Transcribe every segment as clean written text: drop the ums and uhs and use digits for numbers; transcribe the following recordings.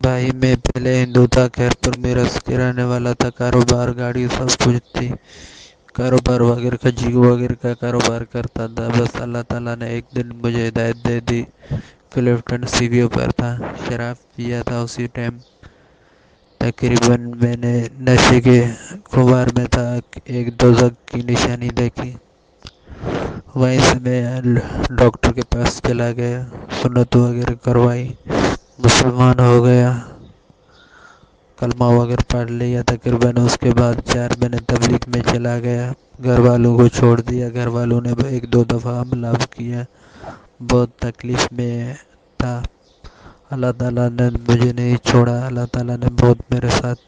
بھائی میں پہلے ہندو تھا، خیر پر میرس کے رہنے والا تھا، کاروبار گاڑی سب کچھ تھی، کاروبار وغیرہ کا جیو وغیرہ کا کاروبار کرتا تھا۔ بس اللہ تعالیٰ نے ایک دن مجھے ہدایت دے دی کہ لیفٹیننٹ سی وی او پر تھا، شراب پیا تھا اسی ٹائم، تقریباً میں نے نشے کے خمار میں تھا، ایک دو جگ کی نشانی دیکھی، وہیں سے میں ڈاکٹر کے پاس چلا گیا، سنت وغیرہ کروائی، مسلمان ہو گیا، کلمہ وغیرہ پڑھ لیا تقریباً۔ اس کے بعد 4 مہینے تبلیغ میں چلا گیا، گھر والوں کو چھوڑ دیا، گھر والوں نے ایک دو دفعہ حملہ کیا، بہت تکلیف میں تھا۔ اللہ تعالیٰ نے مجھے نہیں چھوڑا، اللہ تعالیٰ نے بہت میرے ساتھ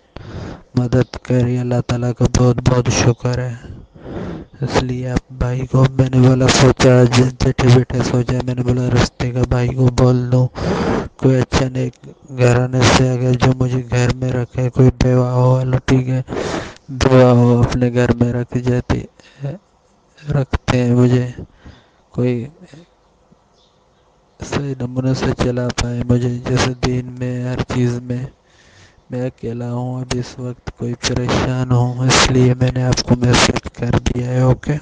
مدد کری، اللہ تعالیٰ کا بہت بہت شکر ہے۔ اس لیے آپ بھائی کو میں نے بولا، سوچا بیٹھے بیٹھے سوچا، میں نے بولا رستے کا بھائی کو بول دوں، کوئی اچھا نیک گھرانے سے اگر جو مجھے گھر میں رکھے، کوئی بیوہ ہو، ٹھیک ہے، بیوہ ہو اپنے گھر میں رکھتے ہیں، مجھے کوئی صحیح نمونے سے چلا پائے مجھے، جیسے دین میں ہر چیز میں اکیلا ہوں اب اس وقت، کوئی پریشان ہوں، اس لیے میں نے آپ کو میسج کر دیا ہے۔ اوکے۔